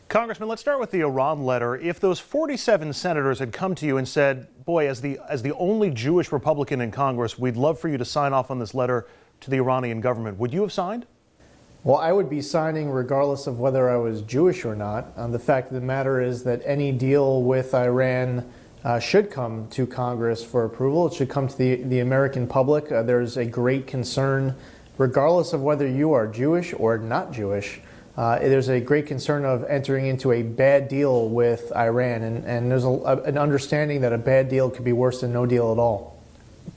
Congressman, let's start with the Iran letter. If those 47 senators had come to you and said, boy, as the only Jewish Republican in Congress, we'd love for you to sign off on this letter to the Iranian government, would you have signed? Well, I would be signing regardless of whether I was Jewish or not. The fact of the matter is that any deal with Iran should come to Congress for approval. It should come to the American public. There's a great concern, regardless of whether you are Jewish or not Jewish. There's a great concern of entering into a bad deal with Iran, and there's an understanding that a bad deal could be worse than no deal at all.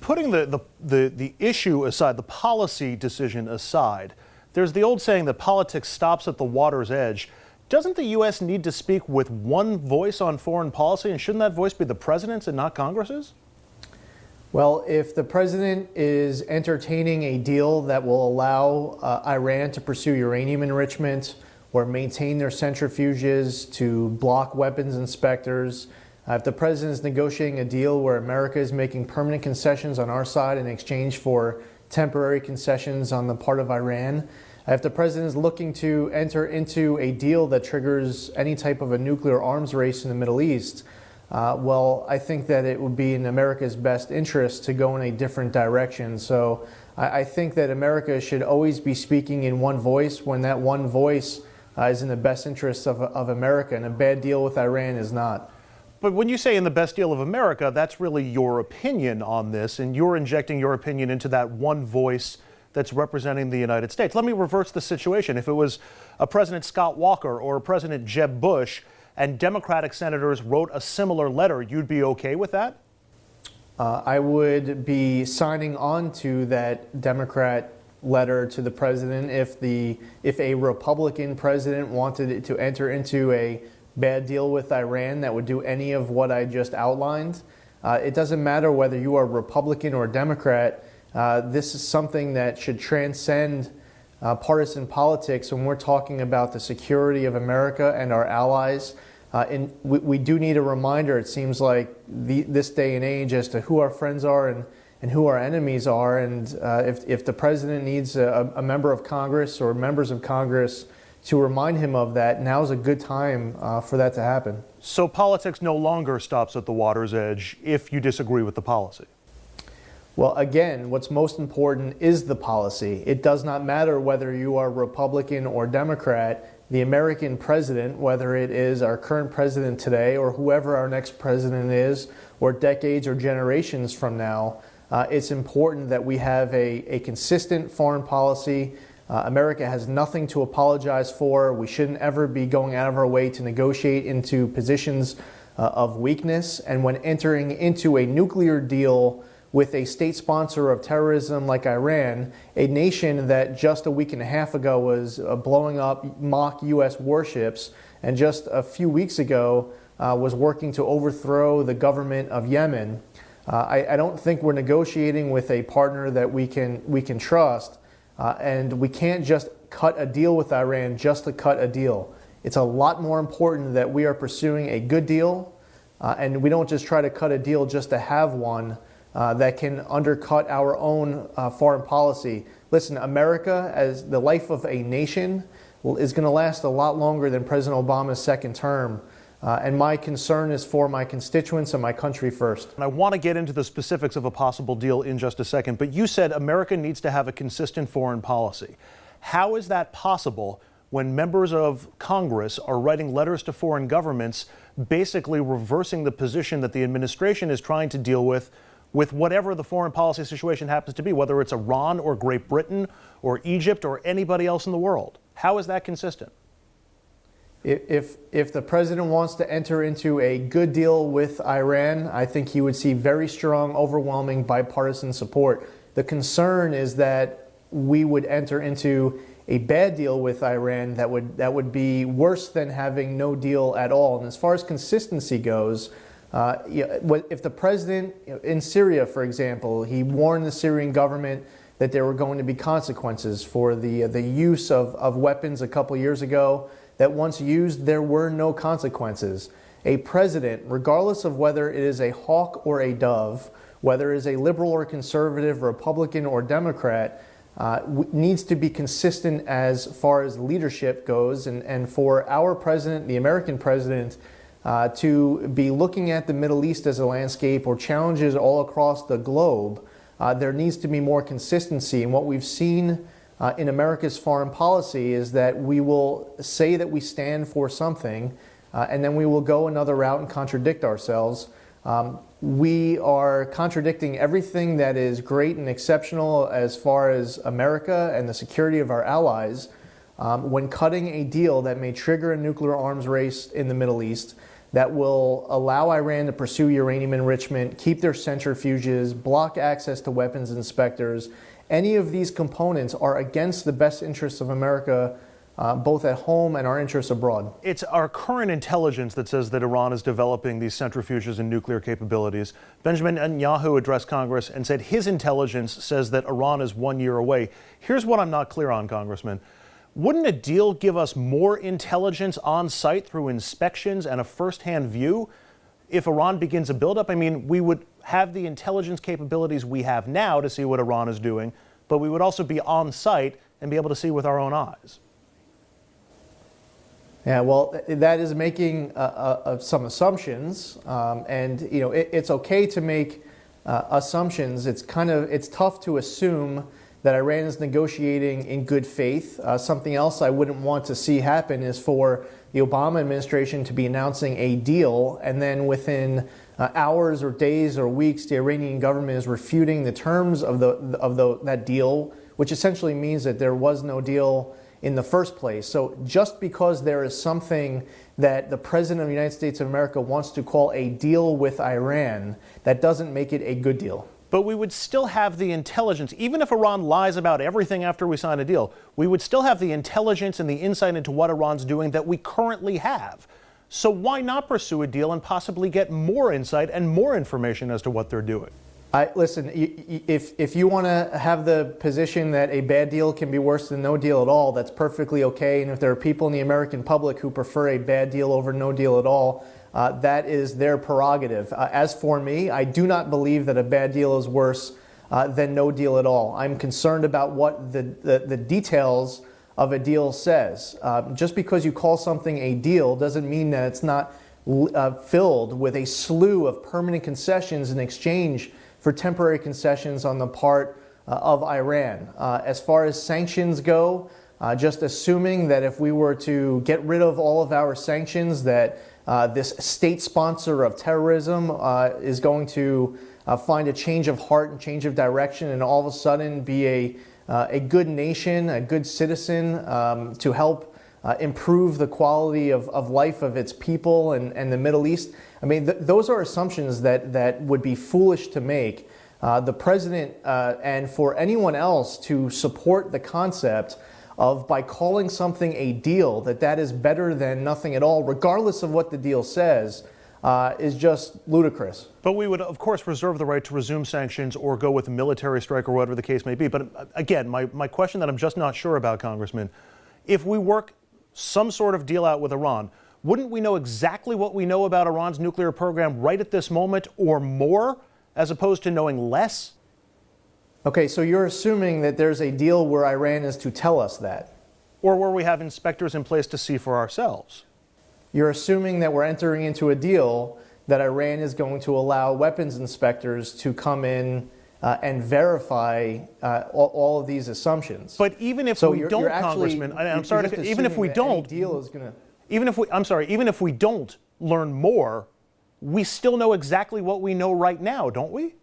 Putting the issue aside, the policy decision aside, there's the old saying that politics stops at the water's edge. Doesn't the U.S. need to speak with one voice on foreign policy, and shouldn't that voice be the president's and not Congress's? Well, if the president is entertaining a deal that will allow Iran to pursue uranium enrichment or maintain their centrifuges, to block weapons inspectors, if the president is negotiating a deal where America is making permanent concessions on our side in exchange for temporary concessions on the part of Iran, if the president is looking to enter into a deal that triggers any type of a nuclear arms race in the Middle East, well, I think that it would be in America's best interest to go in a different direction. So I think that America should always be speaking in one voice when that one voice is in the best interest of America, and a bad deal with Iran is not. But when you say in the best deal of America, that's really your opinion on this, and you're injecting your opinion into that one voice that's representing the United States. Let me reverse the situation. If it was a President Scott Walker or a President Jeb Bush and Democratic senators wrote a similar letter, you'd be okay with that? I would be signing on to that Democrat letter to the president if a Republican president wanted to enter into a bad deal with Iran that would do any of what I just outlined. It doesn't matter whether you are Republican or Democrat. This is something that should transcend partisan politics when we're talking about the security of America and our allies. And we do need a reminder, it seems like, this day and age as to who our friends are and who our enemies are. And if the president needs a member of Congress or members of Congress to remind him of that, now's a good time for that to happen. So politics no longer stops at the water's edge if you disagree with the policy? Well, again, what's most important is the policy. It does not matter whether you are Republican or Democrat. The American president, whether it is our current president today or whoever our next president is, or decades or generations from now, it's important that we have a consistent foreign policy. America has nothing to apologize for. We shouldn't ever be going out of our way to negotiate into positions of weakness. And when entering into a nuclear deal with a state sponsor of terrorism like Iran, a nation that just a week and a half ago was blowing up mock U.S. warships, and just a few weeks ago was working to overthrow the government of Yemen, I don't think we're negotiating with a partner that we can trust. And we can't just cut a deal with Iran just to cut a deal. It's a lot more important that we are pursuing a good deal, and we don't just try to cut a deal just to have one that can undercut our own foreign policy. Listen, America, as the life of a nation, is going to last a lot longer than President Obama's second term. And my concern is for my constituents and my country first. And I want to get into the specifics of a possible deal in just a second, but you said America needs to have a consistent foreign policy. How is that possible when members of Congress are writing letters to foreign governments basically reversing the position that the administration is trying to deal with whatever the foreign policy situation happens to be, whether it's Iran or Great Britain or Egypt or anybody else in the world? How is that consistent? If the president wants to enter into a good deal with Iran, I think he would see very strong, overwhelming bipartisan support. The concern is that we would enter into a bad deal with Iran that would be worse than having no deal at all. And as far as consistency goes, if the president in Syria, for example, he warned the Syrian government that there were going to be consequences for the use of weapons a couple years ago, that once used, there were no consequences. A president, regardless of whether it is a hawk or a dove, whether it is a liberal or conservative, Republican or Democrat, needs to be consistent as far as leadership goes, and for our president, the American president, to be looking at the Middle East as a landscape or challenges all across the globe, there needs to be more consistency. And what we've seen in America's foreign policy is that we will say that we stand for something, and then we will go another route and contradict ourselves. We are contradicting everything that is great and exceptional as far as America and the security of our allies when cutting a deal that may trigger a nuclear arms race in the Middle East, that will allow Iran to pursue uranium enrichment, keep their centrifuges, block access to weapons inspectors. Any of these components are against the best interests of America, both at home and our interests abroad. It's our current intelligence that says that Iran is developing these centrifuges and nuclear capabilities. Benjamin Netanyahu addressed Congress and said his intelligence says that Iran is 1 year away. Here's what I'm not clear on, Congressman. Wouldn't a deal give us more intelligence on site through inspections and a first-hand view if Iran begins a buildup? I mean, we would have the intelligence capabilities we have now to see what Iran is doing, but we would also be on site and be able to see with our own eyes. Yeah, well, that is making some assumptions, and you know it's okay to make assumptions. It's tough to assume that Iran is negotiating in good faith. Something else I wouldn't want to see happen is for the Obama administration to be announcing a deal, and then within hours or days or weeks, the Iranian government is refuting the terms of that deal, which essentially means that there was no deal in the first place. So just because there is something that the President of the United States of America wants to call a deal with Iran, that doesn't make it a good deal. But we would still have the intelligence, even if Iran lies about everything after we sign a deal, we would still have the intelligence and the insight into what Iran's doing that we currently have. So why not pursue a deal and possibly get more insight and more information as to what they're doing? Listen, if you want to have the position that a bad deal can be worse than no deal at all, that's perfectly okay. And if there are people in the American public who prefer a bad deal over no deal at all, that is their prerogative. As for me, I do not believe that a bad deal is worse than no deal at all. I'm concerned about what the details of a deal says. Just because you call something a deal doesn't mean that it's not filled with a slew of permanent concessions in exchange for temporary concessions on the part of Iran. As far as sanctions go, just assuming that if we were to get rid of all of our sanctions, that this state sponsor of terrorism is going to find a change of heart and change of direction and all of a sudden be a good nation, a good citizen to help improve the quality of life of its people and the Middle East. I mean, those are assumptions that would be foolish to make. The president and for anyone else to support the concept of, by calling something a deal, that is better than nothing at all, regardless of what the deal says, is just ludicrous. But we would, of course, reserve the right to resume sanctions or go with a military strike or whatever the case may be. But again, my question that I'm just not sure about, Congressman, if we work some sort of deal out with Iran, wouldn't we know exactly what we know about Iran's nuclear program right at this moment or more, as opposed to knowing less? Okay, so you're assuming that there's a deal where Iran is to tell us that. Or where we have inspectors in place to see for ourselves. You're assuming that we're entering into a deal that Iran is going to allow weapons inspectors to come in and verify all of these assumptions. But even if we don't, Congressman, I'm sorry, even if we don't, even if we don't learn more, we still know exactly what we know right now, don't we?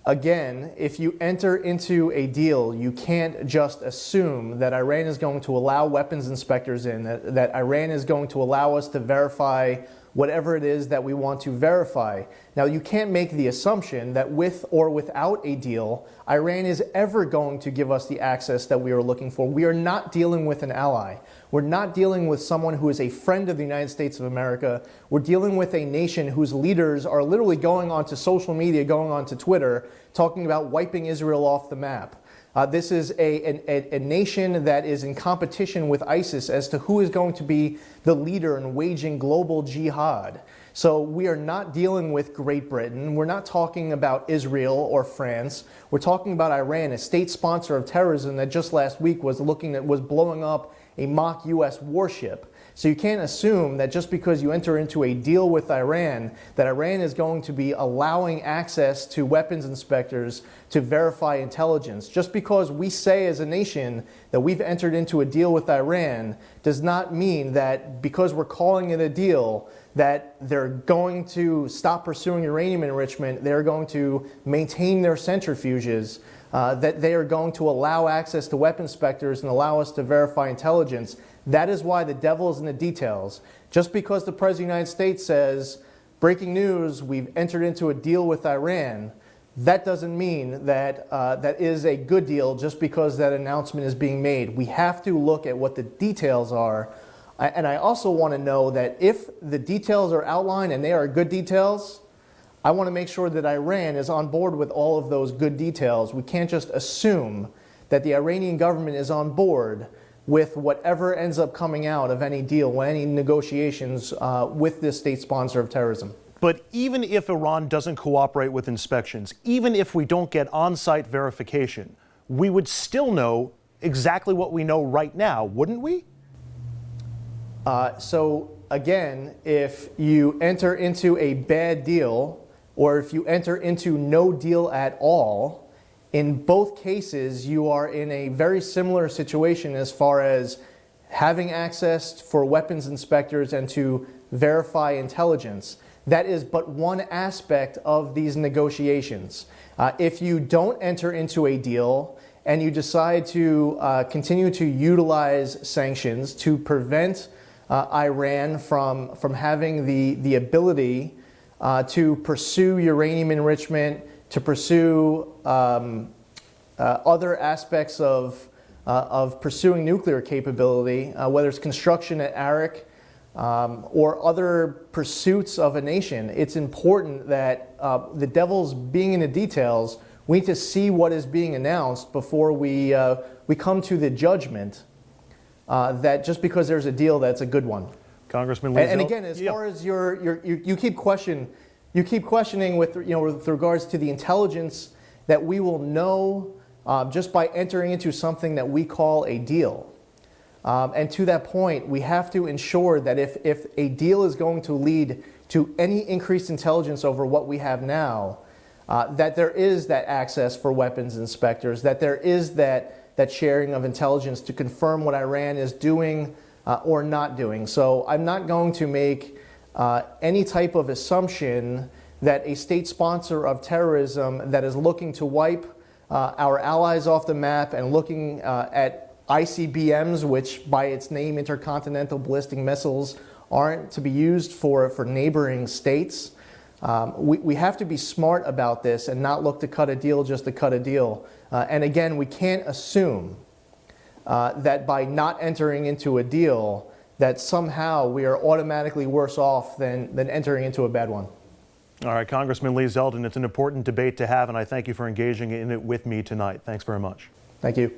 Again, if you enter into a deal, you can't just assume that Iran is going to allow weapons inspectors in, that Iran is going to allow us to verify whatever it is that we want to verify. Now, you can't make the assumption that with or without a deal, Iran is ever going to give us the access that we are looking for. We are not dealing with an ally. We're not dealing with someone who is a friend of the United States of America. We're dealing with a nation whose leaders are literally going onto social media, going onto Twitter, talking about wiping Israel off the map. This is a nation that is in competition with ISIS as to who is going to be the leader in waging global jihad. So we are not dealing with Great Britain. We're not talking about Israel or France. We're talking about Iran, a state sponsor of terrorism that just last week was blowing up a mock U.S. warship. So you can't assume that just because you enter into a deal with Iran, that Iran is going to be allowing access to weapons inspectors to verify intelligence. Just because we say as a nation that we've entered into a deal with Iran does not mean that because we're calling it a deal that they're going to stop pursuing uranium enrichment, they're going to maintain their centrifuges, that they are going to allow access to weapons inspectors and allow us to verify intelligence. That is why the devil is in the details. Just because the President of the United States says, breaking news, we've entered into a deal with Iran, that doesn't mean that that is a good deal just because that announcement is being made. We have to look at what the details are. And I also want to know that if the details are outlined and they are good details, I want to make sure that Iran is on board with all of those good details. We can't just assume that the Iranian government is on board with whatever ends up coming out of any deal, any negotiations with this state sponsor of terrorism. But even if Iran doesn't cooperate with inspections, even if we don't get on-site verification, we would still know exactly what we know right now, wouldn't we? So again, if you enter into a bad deal, or if you enter into no deal at all, in both cases, you are in a very similar situation as far as having access for weapons inspectors and to verify intelligence. That is but one aspect of these negotiations. If you don't enter into a deal and you decide to continue to utilize sanctions to prevent Iran from having the ability to pursue uranium enrichment, to pursue other aspects of pursuing nuclear capability, whether it's construction at Arak or other pursuits of a nation. It's important that the devil's being in the details. We need to see what is being announced before we come to the judgment that just because there's a deal, that's a good one. Congressman Lee and again, as far as you keep questioning with regards to the intelligence that we will know just by entering into something that we call a deal. And to that point, we have to ensure that if a deal is going to lead to any increased intelligence over what we have now, that there is that access for weapons inspectors, that there is that sharing of intelligence to confirm what Iran is doing or not doing. So I'm not going to make any type of assumption that a state sponsor of terrorism that is looking to wipe our allies off the map and looking at ICBMs, which by its name, intercontinental ballistic missiles, aren't to be used for neighboring states. We have to be smart about this and not look to cut a deal just to cut a deal. And again, we can't assume that by not entering into a deal that somehow we are automatically worse off than entering into a bad one. All right, Congressman Lee Zeldin, it's an important debate to have, and I thank you for engaging in it with me tonight. Thanks very much. Thank you.